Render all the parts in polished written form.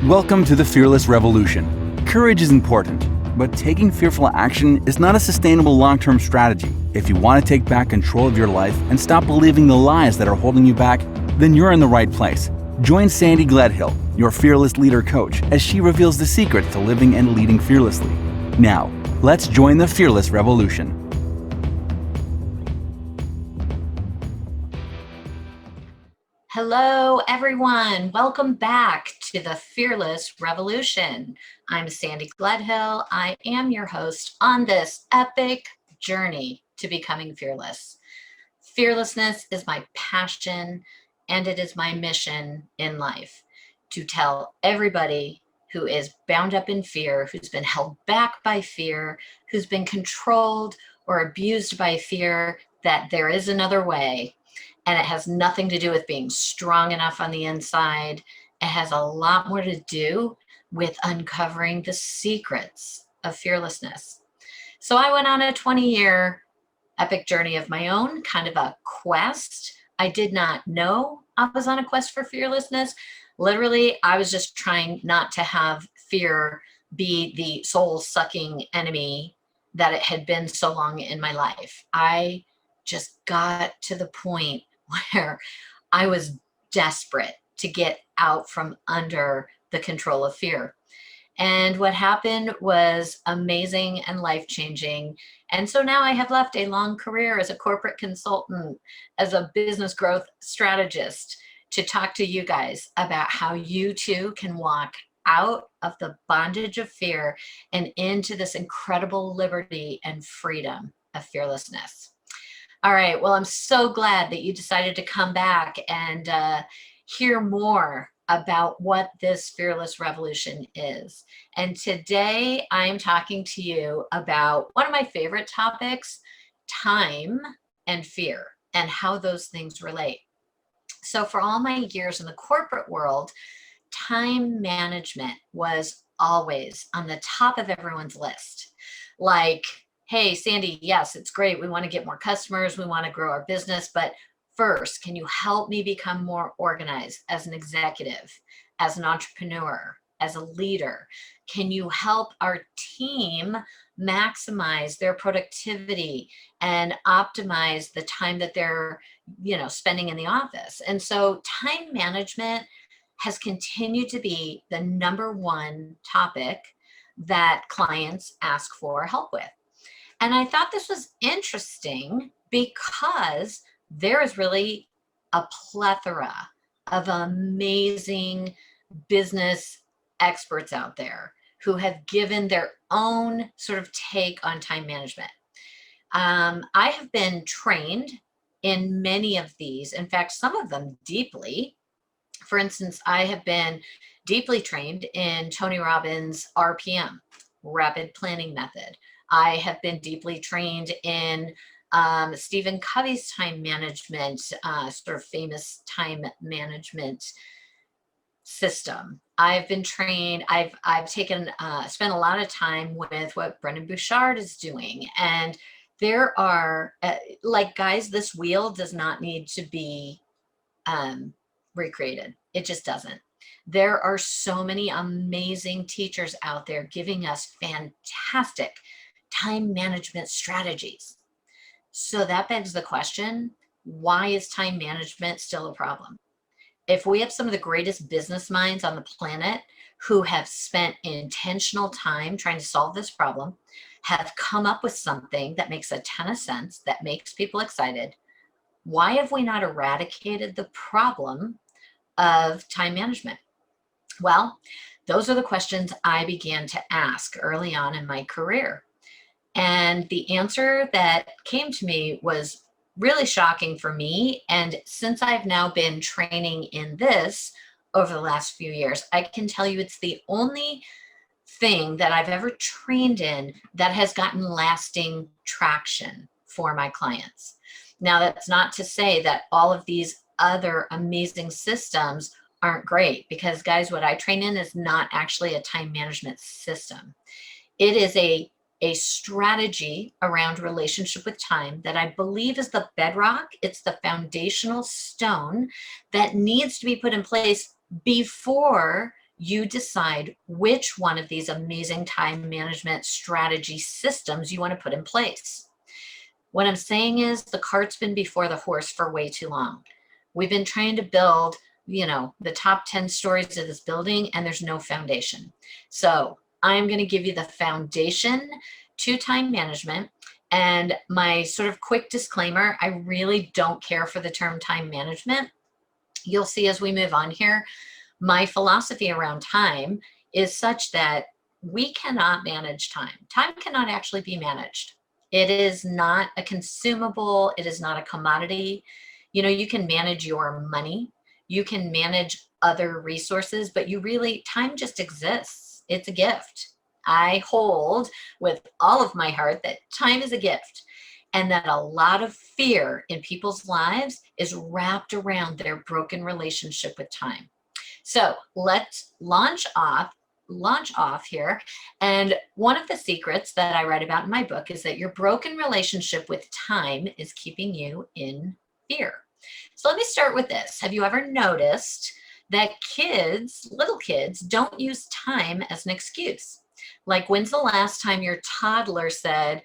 Welcome to the Fearless Revolution. Courage is important, but taking fearful action is not a sustainable long-term strategy. If you want to take back control of your life and stop believing the lies that are holding you back, then you're in the right place. Join Sandy Gledhill, your fearless leader coach, as she reveals the secrets to living and leading fearlessly. Now, let's join the Fearless Revolution. Hello, everyone. Welcome back to the Fearless Revolution. I'm Sandy Gledhill. I am your host on this epic journey to becoming fearless. Fearlessness is my passion, and it is my mission in life to tell everybody who is bound up in fear, who's been held back by fear, who's been controlled or abused by fear, that there is another way. And it has nothing to do with being strong enough on the inside. It has a lot more to do with uncovering the secrets of fearlessness. So I went on a 20-year epic journey of my own, kind of a quest. I did not know I was on a quest for fearlessness. Literally, I was just trying not to have fear be the soul-sucking enemy that it had been so long in my life. I just got to the point where I was desperate to get out from under the control of fear. And what happened was amazing and life-changing. And so now I have left a long career as a corporate consultant, as a business growth strategist, to talk to you guys about how you too can walk out of the bondage of fear and into this incredible liberty and freedom of fearlessness. All right. Well, I'm so glad that you decided to come back and hear more about what this fearless revolution is. And today I'm talking to you about one of my favorite topics, time and fear, and how those things relate. So for all my years in the corporate world, time management was always on the top of everyone's list. Like, hey, Sandy, yes, it's great. We want to get more customers. We want to grow our business. But first, can you help me become more organized as an executive, as an entrepreneur, as a leader? Can you help our team maximize their productivity and optimize the time that they're, spending in the office? And so time management has continued to be the number one topic that clients ask for help with. And I thought this was interesting because there is really a plethora of amazing business experts out there who have given their own sort of take on time management. I have been trained in many of these, in fact, some of them deeply. For instance, I have been deeply trained in Tony Robbins' RPM, Rapid Planning Method. I have been deeply trained in Stephen Covey's time management, sort of famous time management system. I've been trained, I've taken, spent a lot of time with what Brendon Burchard is doing. And there are, guys, this wheel does not need to be recreated. It just doesn't. There are so many amazing teachers out there giving us fantastic time management strategies. So that begs the question, why is time management still a problem? If we have some of the greatest business minds on the planet who have spent intentional time trying to solve this problem, have come up with something that makes a ton of sense, that makes people excited, why have we not eradicated the problem of time management? Well, those are the questions I began to ask early on in my career. And the answer that came to me was really shocking for me. And since I've now been training in this over the last few years, I can tell you it's the only thing that I've ever trained in that has gotten lasting traction for my clients. Now, that's not to say that all of these other amazing systems aren't great, because guys, what I train in is not actually a time management system. It is a strategy around relationship with time that I believe is the bedrock. It's the foundational stone that needs to be put in place before you decide which one of these amazing time management strategy systems you want to put in place. What I'm saying is the cart's been before the horse for way too long. We've been trying to build, the top 10 stories of this building, and there's no foundation. So I'm going to give you the foundation to time management. And my sort of quick disclaimer, I really don't care for the term time management. You'll see as we move on here, my philosophy around time is such that we cannot manage time. Time cannot actually be managed. It is not a consumable. It is not a commodity. You can manage your money. You can manage other resources, but time just exists. It's a gift. I hold with all of my heart that time is a gift, and that a lot of fear in people's lives is wrapped around their broken relationship with time. So let's launch off here. And one of the secrets that I write about in my book is that your broken relationship with time is keeping you in fear. So let me start with this. Have you ever noticed that little kids, don't use time as an excuse? Like, when's the last time your toddler said,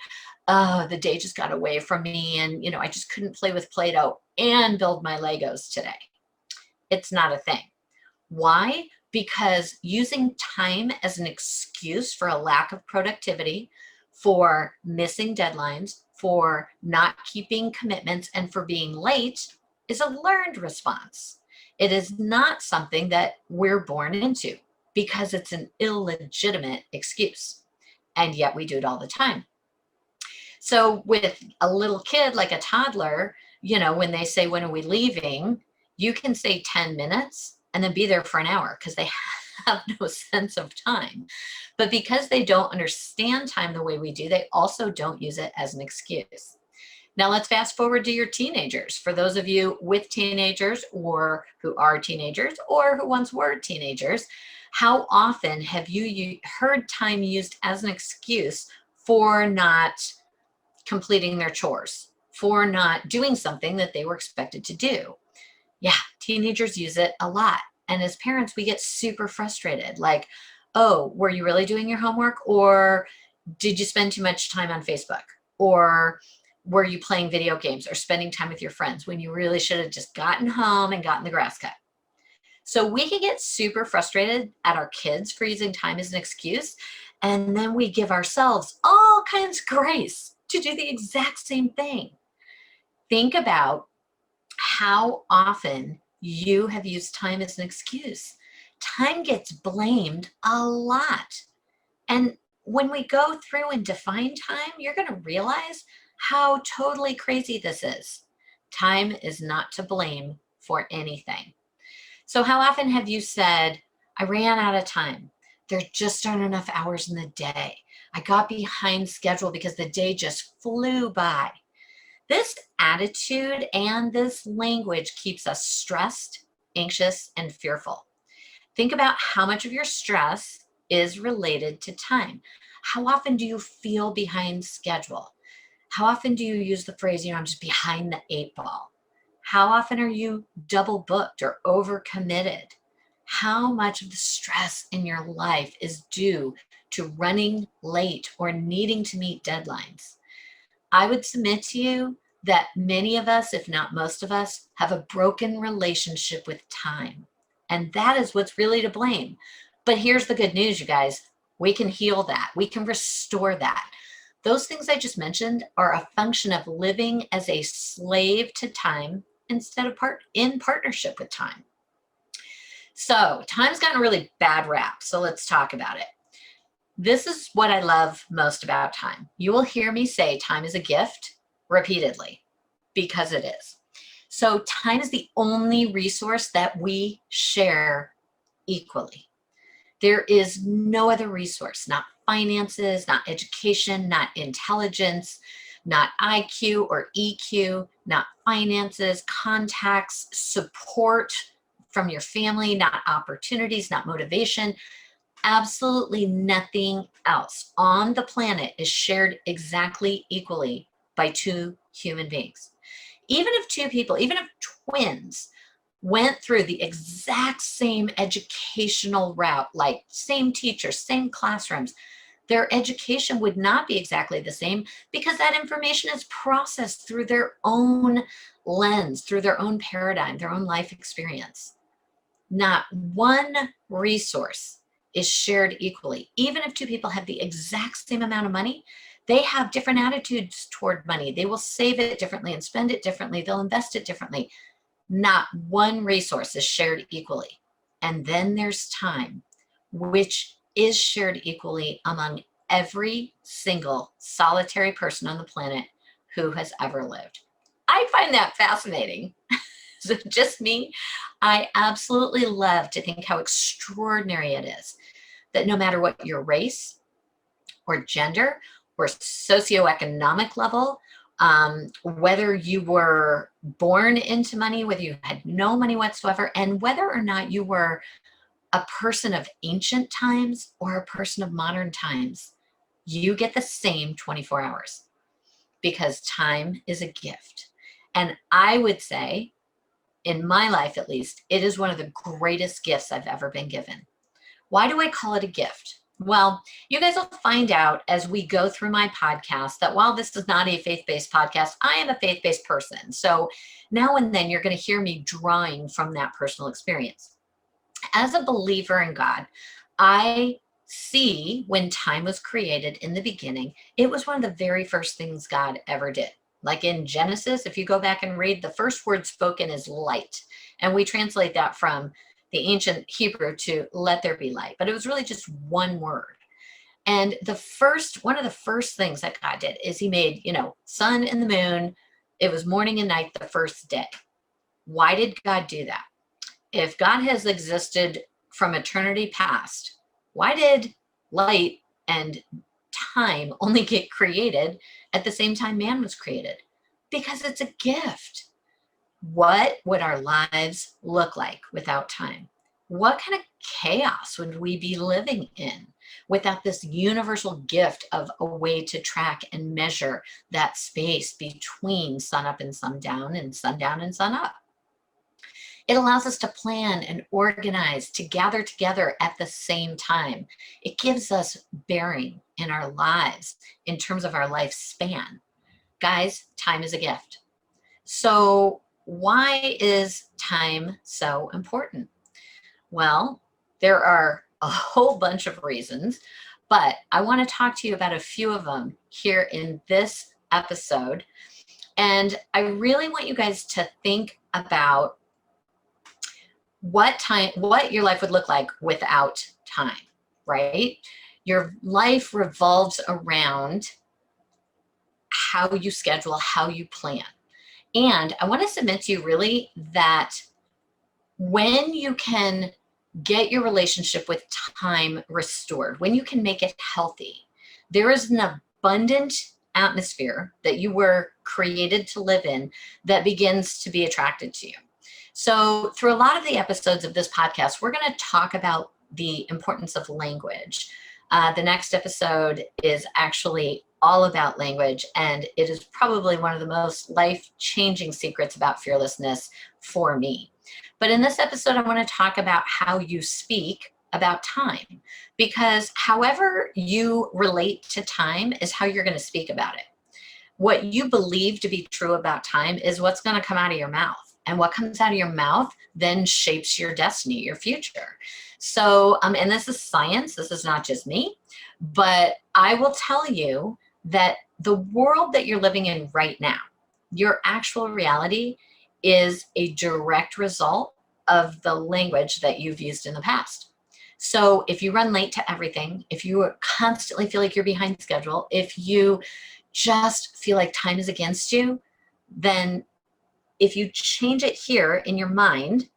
oh, the day just got away from me, and I just couldn't play with Play-Doh and build my Legos today? It's not a thing. Why? Because using time as an excuse for a lack of productivity, for missing deadlines, for not keeping commitments, and for being late is a learned response. It is not something that we're born into, because it's an illegitimate excuse. And yet we do it all the time. So with a little kid, like a toddler, when they say, when are we leaving? You can say 10 minutes and then be there for an hour, because they have no sense of time. But because they don't understand time the way we do, they also don't use it as an excuse. Now let's fast forward to your teenagers. For those of you with teenagers, or who are teenagers, or who once were teenagers, how often have you heard time used as an excuse for not completing their chores, for not doing something that they were expected to do? Yeah, teenagers use it a lot. And as parents, we get super frustrated. Like, oh, were you really doing your homework? Or did you spend too much time on Facebook? Or were you playing video games or spending time with your friends when you really should have just gotten home and gotten the grass cut? So we can get super frustrated at our kids for using time as an excuse. And then we give ourselves all kinds of grace to do the exact same thing. Think about how often you have used time as an excuse. Time gets blamed a lot. And when we go through and define time, you're going to realize how totally crazy this is. Time is not to blame for anything. So how often have you said, I ran out of time. There just aren't enough hours in the day. I got behind schedule because the day just flew by. This attitude and this language keeps us stressed, anxious, and fearful. Think about how much of your stress is related to time. How often do you feel behind schedule? How often do you use the phrase, I'm just behind the 8 ball? How often are you double booked or overcommitted? How much of the stress in your life is due to running late or needing to meet deadlines? I would submit to you that many of us, if not most of us, have a broken relationship with time. And that is what's really to blame. But here's the good news, you guys. We can heal that. We can restore that. Those things I just mentioned are a function of living as a slave to time instead of in partnership with time. So time's gotten a really bad rap. So let's talk about it. This is what I love most about time. You will hear me say time is a gift repeatedly, because it is. So time is the only resource that we share equally. There is no other resource, not finances, not education, not intelligence, not IQ or EQ, not finances, contacts, support from your family, not opportunities, not motivation. Absolutely nothing else on the planet is shared exactly equally by two human beings. Even if two people, even if twins went through the exact same educational route, like same teachers, same classrooms, their education would not be exactly the same because that information is processed through their own lens, through their own paradigm, their own life experience. Not one resource is shared equally. Even if two people have the exact same amount of money, they have different attitudes toward money. They will save it differently and spend it differently. They'll invest it differently. Not one resource is shared equally. And then there's time, which is shared equally among every single solitary person on the planet who has ever lived. I find that fascinating. So just me, I absolutely love to think how extraordinary it is that no matter what your race or gender or socioeconomic level, whether you were born into money, whether you had no money whatsoever, and whether or not you were a person of ancient times or a person of modern times, you get the same 24 hours because time is a gift. And I would say, in my life at least, it is one of the greatest gifts I've ever been given. Why do I call it a gift? Well, you guys will find out as we go through my podcast that while this is not a faith-based podcast, I am a faith-based person. So now and then you're going to hear me drawing from that personal experience. As a believer in God, I see when time was created in the beginning, it was one of the very first things God ever did. Like in Genesis, if you go back and read, the first word spoken is light. And we translate that from the ancient Hebrew to let there be light. But it was really just one word. And one of the first things that God did is he made, sun and the moon. It was morning and night the first day. Why did God do that? If God has existed from eternity past, why did light and time only get created at the same time man was created? Because it's a gift. What would our lives look like without time? What kind of chaos would we be living in without this universal gift of a way to track and measure that space between sunup and sundown and sundown and sunup? It allows us to plan and organize, to gather together at the same time. It gives us bearing in our lives in terms of our lifespan. Guys, time is a gift. So why is time so important? Well, there are a whole bunch of reasons, but I want to talk to you about a few of them here in this episode. And I really want you guys to think about what your life would look like without time, right? Your life revolves around how you schedule, how you plan. And I want to submit to you really that when you can get your relationship with time restored, when you can make it healthy, there is an abundant atmosphere that you were created to live in that begins to be attracted to you. So through a lot of the episodes of this podcast, we're going to talk about the importance of language. The next episode is actually all about language, and it is probably one of the most life-changing secrets about fearlessness for me. But in this episode, I want to talk about how you speak about time, because however you relate to time is how you're going to speak about it. What you believe to be true about time is what's going to come out of your mouth. And what comes out of your mouth then shapes your destiny, your future. So, and this is science. This is not just me. But I will tell you that the world that you're living in right now, your actual reality is a direct result of the language that you've used in the past. So if you run late to everything, if you constantly feel like you're behind schedule, if you just feel like time is against you, then if you change it here in your mind,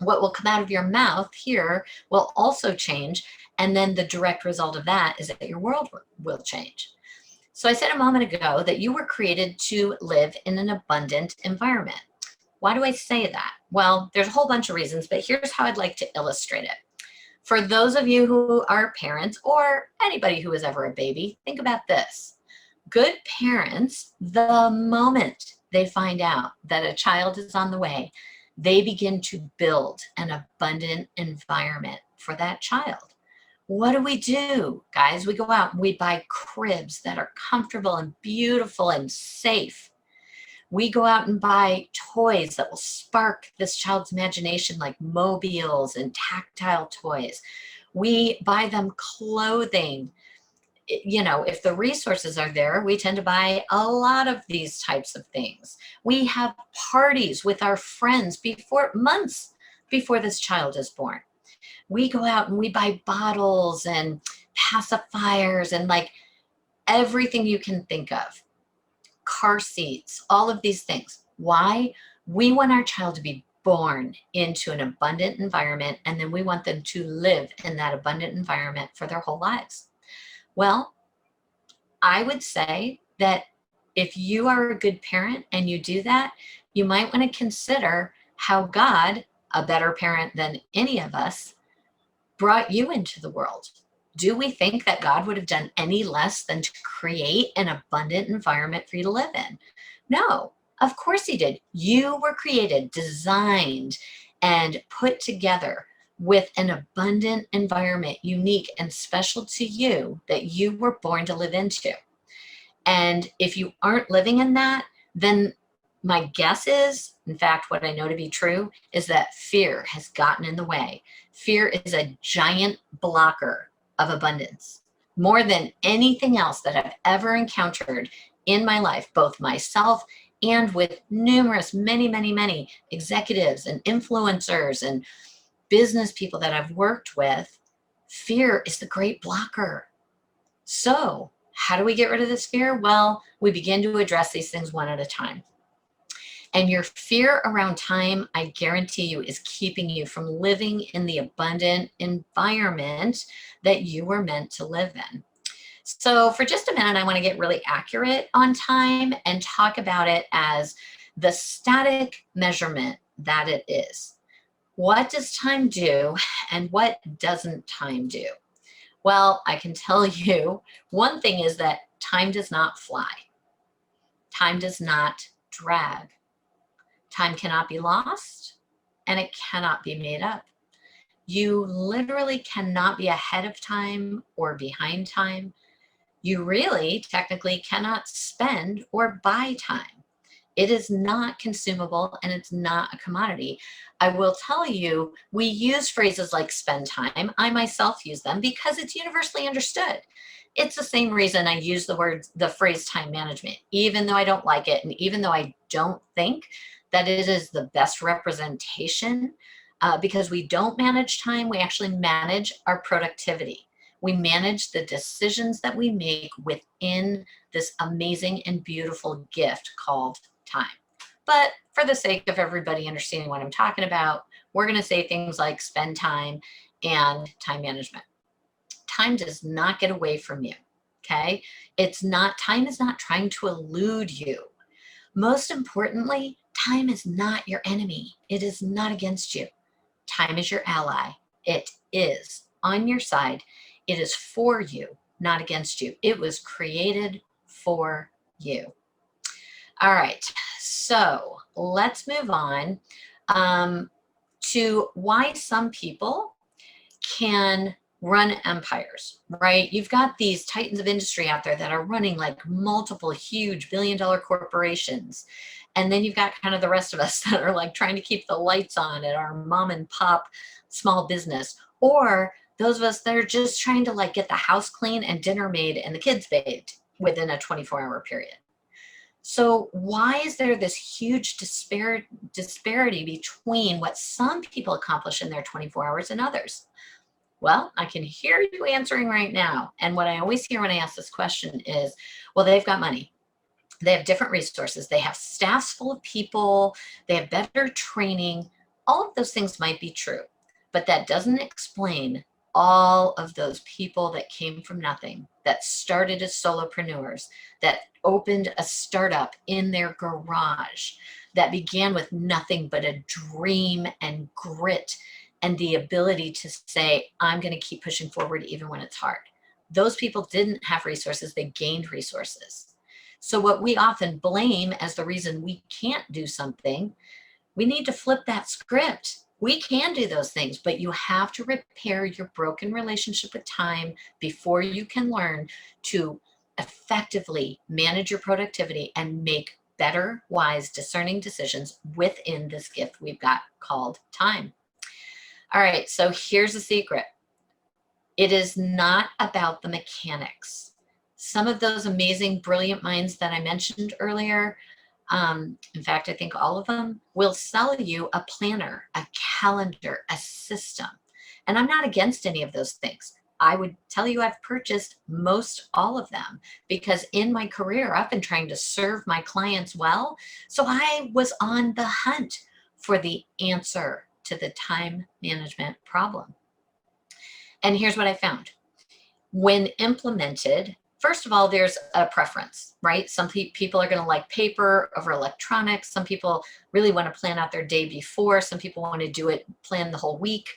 what will come out of your mouth here will also change. And then the direct result of that is that your world will change. So I said a moment ago that you were created to live in an abundant environment. Why do I say that? Well, there's a whole bunch of reasons, but here's how I'd like to illustrate it. For those of you who are parents or anybody who was ever a baby, think about this. Good parents, the moment they find out that a child is on the way, they begin to build an abundant environment for that child. What do, guys? We go out and we buy cribs that are comfortable and beautiful and safe. We go out and buy toys that will spark this child's imagination, like mobiles and tactile toys. We buy them clothing. If the resources are there, we tend to buy a lot of these types of things. We have parties with our friends months before this child is born. We go out and we buy bottles and pacifiers and like everything you can think of, car seats, all of these things. Why? We want our child to be born into an abundant environment, and then we want them to live in that abundant environment for their whole lives. Well, I would say that if you are a good parent and you do that, you might want to consider how God, a better parent than any of us, brought you into the world. Do we think that God would have done any less than to create an abundant environment for you to live in? No, of course he did. You were created, designed, and put together with an abundant environment, unique and special to you, that you were born to live into. And if you aren't living in that, then my guess is, in fact, what I know to be true, is that fear has gotten in the way. Fear is a giant blocker of abundance. More than anything else that I've ever encountered in my life, both myself and with many executives and influencers and business people that I've worked with, fear is the great blocker. So how do we get rid of this fear? Well, we begin to address these things one at a time. And your fear around time, I guarantee you, is keeping you from living in the abundant environment that you were meant to live in. So for just a minute, I want to get really accurate on time and talk about it as the static measurement that it is. What does time do and what doesn't time do? Well, I can tell you one thing is that time does not fly. Time does not drag. Time cannot be lost and it cannot be made up. You literally cannot be ahead of time or behind time. You really technically cannot spend or buy time. It is not consumable and it's not a commodity. I will tell you, we use phrases like spend time. I myself use them because it's universally understood. It's the same reason I use the phrase time management, even though I don't like it. And even though I don't think that it is the best representation, because we don't manage time, we actually manage our productivity. We manage the decisions that we make within this amazing and beautiful gift called time. But for the sake of everybody understanding what I'm talking about, we're going to say things like spend time and time management. Time does not get away from you. Okay. Time is not trying to elude you. Most importantly, time is not your enemy. It is not against you. Time is your ally. It is on your side. It is for you, not against you. It was created for you. All right, so let's move on to why some people can run empires, right? You've got these titans of industry out there that are running like multiple huge billion-dollar corporations. And then you've got kind of the rest of us that are like trying to keep the lights on at our mom and pop small business, or those of us that are just trying to like get the house clean and dinner made and the kids bathed within a 24-hour period. So why is there this huge disparity between what some people accomplish in their 24 hours and others? Well, I can hear you answering right now. And what I always hear when I ask this question is, well, they've got money. They have different resources. They have staffs full of people. They have better training. All of those things might be true, but that doesn't explain all of those people that came from nothing, that started as solopreneurs, that opened a startup in their garage, that began with nothing but a dream and grit and the ability to say, I'm going to keep pushing forward even when it's hard. Those people didn't have resources. They gained resources. So what we often blame as the reason we can't do something, We need to flip that script. We can do those things, but you have to repair your broken relationship with time before you can learn to effectively manage your productivity and make better, wise, discerning decisions within this gift we've got called time. All right, so here's the secret. It is not about the mechanics. Some of those amazing, brilliant minds that I mentioned earlier, in fact, I think all of them, will sell you a planner, a calendar, a system. And I'm not against any of those things. I would tell you I've purchased most all of them because in my career, I've been trying to serve my clients well. So I was on the hunt for the answer to the time management problem. And here's what I found. When implemented, first of all, there's a preference, right? Some people are going to like paper over electronics. Some people really want to plan out their day before. Some people want to do it, plan the whole week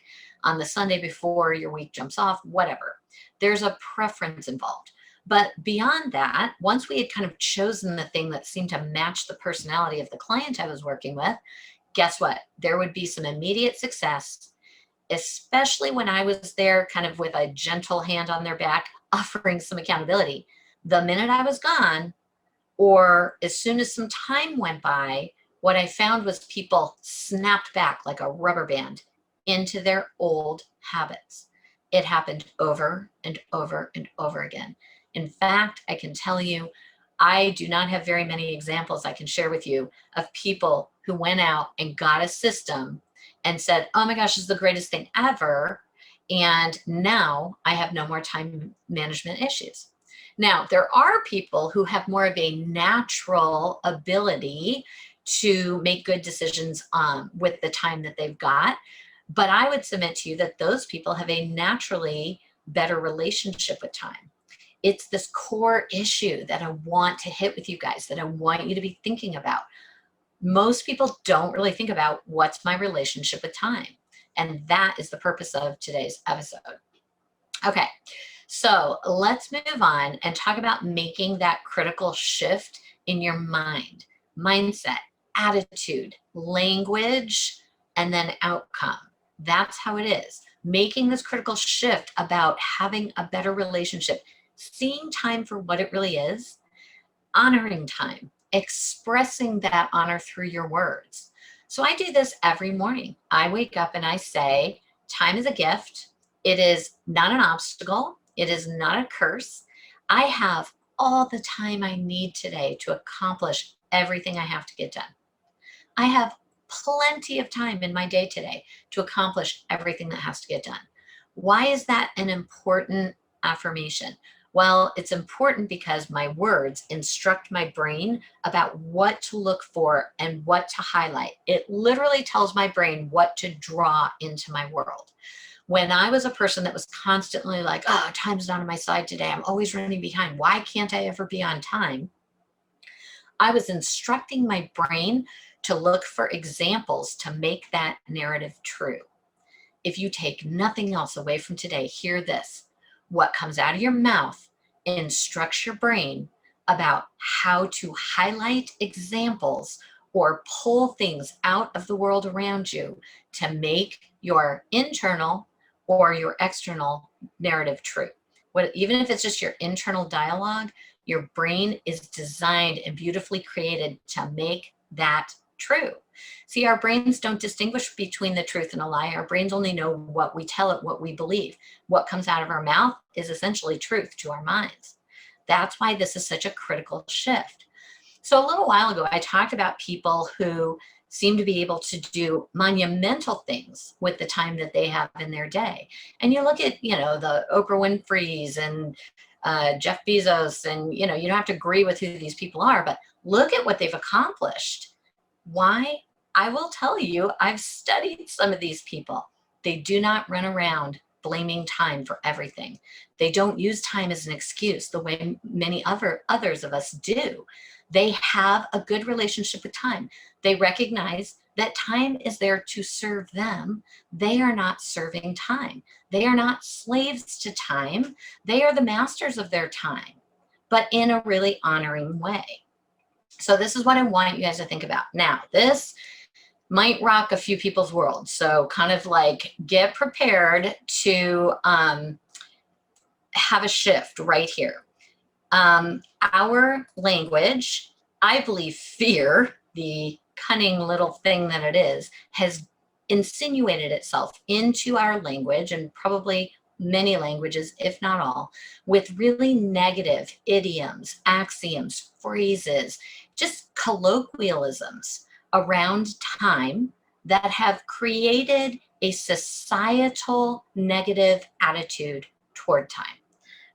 on the Sunday before your week jumps off, whatever. There's a preference involved. But beyond that, once we had kind of chosen the thing that seemed to match the personality of the client I was working with, guess what? There would be some immediate success, especially when I was there kind of with a gentle hand on their back, offering some accountability. The minute I was gone, or as soon as some time went by, what I found was people snapped back like a rubber band into their old habits. It happened over and over and over again. In fact, I can tell you, I do not have very many examples I can share with you of people who went out and got a system and said, oh my gosh, this is the greatest thing ever. And now I have no more time management issues. Now, there are people who have more of a natural ability to make good decisions with the time that they've got. But I would submit to you that those people have a naturally better relationship with time. It's this core issue that I want to hit with you guys, that I want you to be thinking about. Most people don't really think about what's my relationship with time. And that is the purpose of today's episode. Okay, so let's move on and talk about making that critical shift in your mind, mindset, attitude, language, and then outcome. That's how it is. Making this critical shift about having a better relationship, seeing time for what it really is, honoring time, expressing that honor through your words. So I do this every morning. I wake up and I say, time is a gift. It is not an obstacle. It is not a curse. I have all the time I need today to accomplish everything I have to get done. I have plenty of time in my day today to accomplish everything that has to get done. Why is that an important affirmation? Well, it's important because my words instruct my brain about what to look for and what to highlight. It literally tells my brain what to draw into my world. When I was a person that was constantly like, oh, time's not on my side today, I'm always running behind, why can't I ever be on time? I was instructing my brain to look for examples to make that narrative true. If you take nothing else away from today, hear this. What comes out of your mouth instructs your brain about how to highlight examples or pull things out of the world around you to make your internal or your external narrative true. Even if it's just your internal dialogue, your brain is designed and beautifully created to make that true. See, our brains don't distinguish between the truth and a lie. Our brains only know what we tell it, what we believe. What comes out of our mouth is essentially truth to our minds. That's why this is such a critical shift. So a little while ago, I talked about people who seem to be able to do monumental things with the time that they have in their day. And you look at, the Oprah Winfrey's and Jeff Bezos, and, you don't have to agree with who these people are, but look at what they've accomplished. Why? I will tell you, I've studied some of these people. They do not run around blaming time for everything. They don't use time as an excuse the way many others of us do. They have a good relationship with time. They recognize that time is there to serve them. They are not serving time. They are not slaves to time. They are the masters of their time, but in a really honoring way. So this is what I want you guys to think about. Now, this might rock a few people's world. So kind of like get prepared to have a shift right here. Our language, I believe fear, the cunning little thing that it is, has insinuated itself into our language, and probably many languages, if not all, with really negative idioms, axioms, phrases, just colloquialisms around time that have created a societal negative attitude toward time.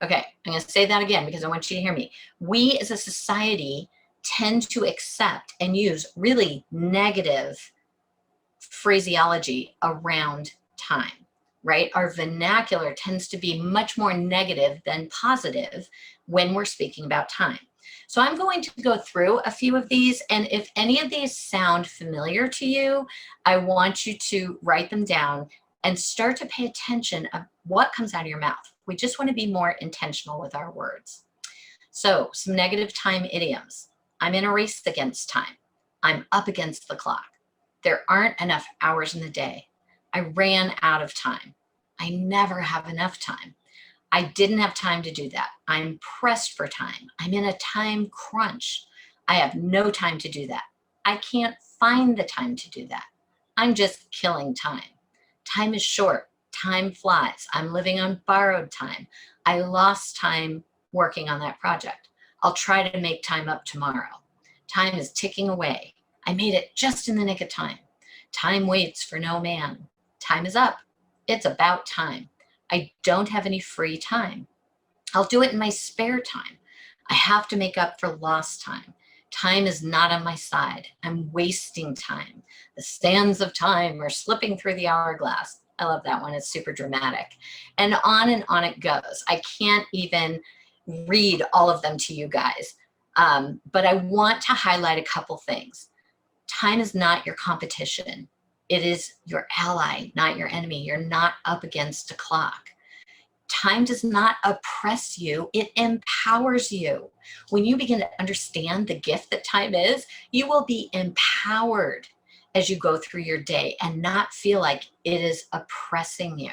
Okay, I'm going to say that again because I want you to hear me. We as a society tend to accept and use really negative phraseology around time, right? Our vernacular tends to be much more negative than positive when we're speaking about time. So I'm going to go through a few of these, and if any of these sound familiar to you, I want you to write them down and start to pay attention of what comes out of your mouth. We just want to be more intentional with our words. So some negative time idioms. I'm in a race against time. I'm up against the clock. There aren't enough hours in the day. I ran out of time. I never have enough time. I didn't have time to do that. I'm pressed for time. I'm in a time crunch. I have no time to do that. I can't find the time to do that. I'm just killing time. Time is short. Time flies. I'm living on borrowed time. I lost time working on that project. I'll try to make time up tomorrow. Time is ticking away. I made it just in the nick of time. Time waits for no man. Time is up. It's about time. I don't have any free time. I'll do it in my spare time. I have to make up for lost time. Time is not on my side. I'm wasting time. The sands of time are slipping through the hourglass. I love that one. It's super dramatic. And on it goes. I can't even read all of them to you guys. But I want to highlight a couple things. Time is not your competition. It is your ally, not your enemy. You're not up against a clock. Time does not oppress you, it empowers you. When you begin to understand the gift that time is, you will be empowered as you go through your day and not feel like it is oppressing you.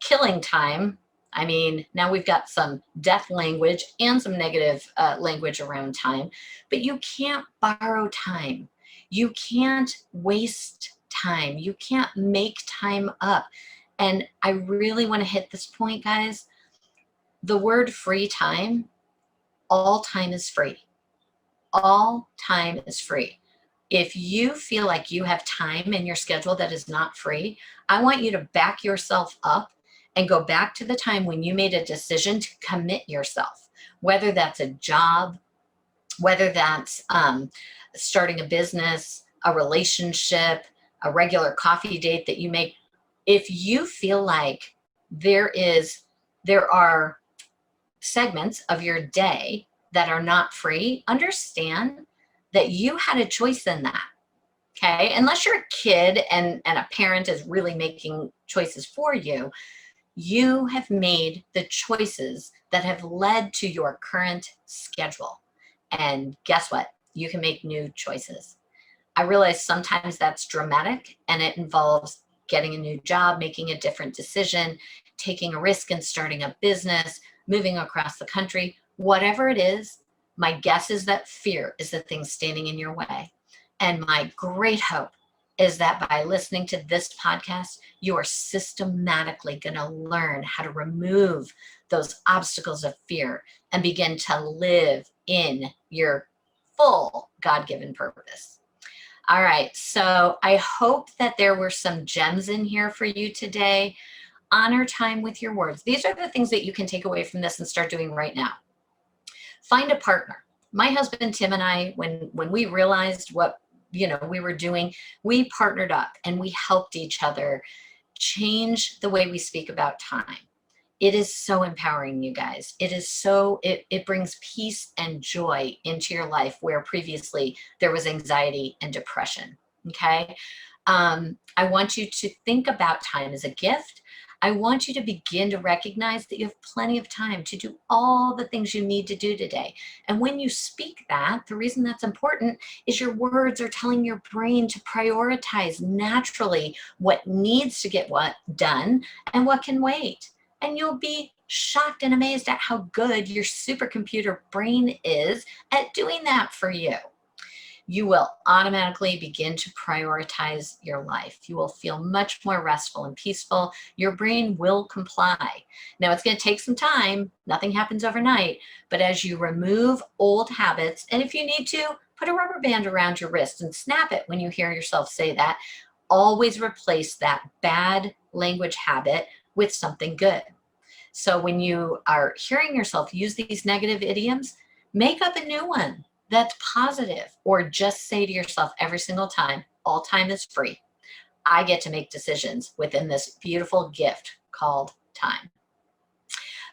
Killing time. I mean, now we've got some death language and some negative language around time, but you can't borrow time. You can't waste time. You can't make time up. And I really want to hit this point, guys. The word free time, all time is free. All time is free. If you feel like you have time in your schedule that is not free, I want you to back yourself up and go back to the time when you made a decision to commit yourself, whether that's a job, whether that's starting a business, a relationship, a regular coffee date that you make. If you feel like there are segments of your day that are not free, understand that you had a choice in that. Okay, unless you're a kid and a parent is really making choices for you, you have made the choices that have led to your current schedule. And guess what? You can make new choices. I realize sometimes that's dramatic and it involves getting a new job, making a different decision, taking a risk and starting a business, moving across the country, whatever it is. My guess is that fear is the thing standing in your way. And my great hope is that by listening to this podcast, you are systematically going to learn how to remove those obstacles of fear and begin to live in your full God-given purpose. All right, so I hope that there were some gems in here for you today. Honor time with your words. These are the things that you can take away from this and start doing right now. Find a partner. My husband, Tim, and I, when we realized what we were doing, we partnered up and we helped each other change the way we speak about time. It is so empowering, you guys. It is so, it brings peace and joy into your life where previously there was anxiety and depression, okay? I want you to think about time as a gift. I want you to begin to recognize that you have plenty of time to do all the things you need to do today. And when you speak that, the reason that's important is your words are telling your brain to prioritize naturally what needs to get what done and what can wait. And you'll be shocked and amazed at how good your supercomputer brain is at doing that for you. You will automatically begin to prioritize your life. You will feel much more restful and peaceful. Your brain will comply. Now, it's going to take some time. Nothing happens overnight. But as you remove old habits, and if you need to, put a rubber band around your wrist and snap it when you hear yourself say that, always replace that bad language habit with something good. So when you are hearing yourself use these negative idioms, make up a new one that's positive, or just say to yourself every single time, all time is free. I get to make decisions within this beautiful gift called time.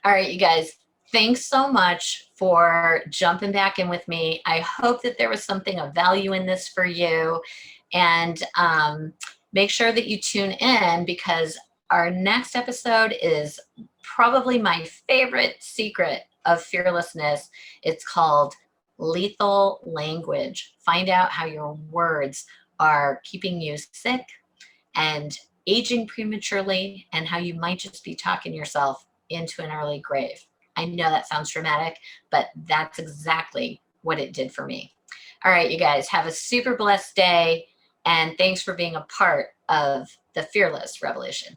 All right, you guys, thanks so much for jumping back in with me. I hope that there was something of value in this for you. And make sure that you tune in, because our next episode is probably my favorite secret of fearlessness. It's called lethal language. Find out how your words are keeping you sick and aging prematurely, and how you might just be talking yourself into an early grave. I know that sounds dramatic, but that's exactly what it did for me. All right, you guys, have a super blessed day, and thanks for being a part of the Fearless Revolution.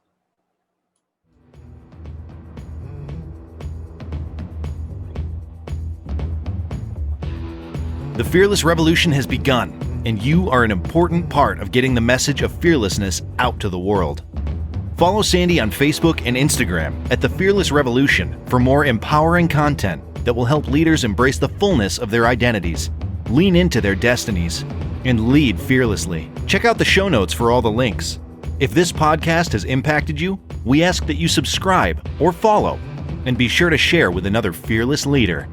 The Fearless Revolution has begun, and you are an important part of getting the message of fearlessness out to the world. Follow Sandy on Facebook and Instagram at The Fearless Revolution for more empowering content that will help leaders embrace the fullness of their identities, lean into their destinies, and lead fearlessly. Check out the show notes for all the links. If this podcast has impacted you, we ask that you subscribe or follow, and be sure to share with another fearless leader.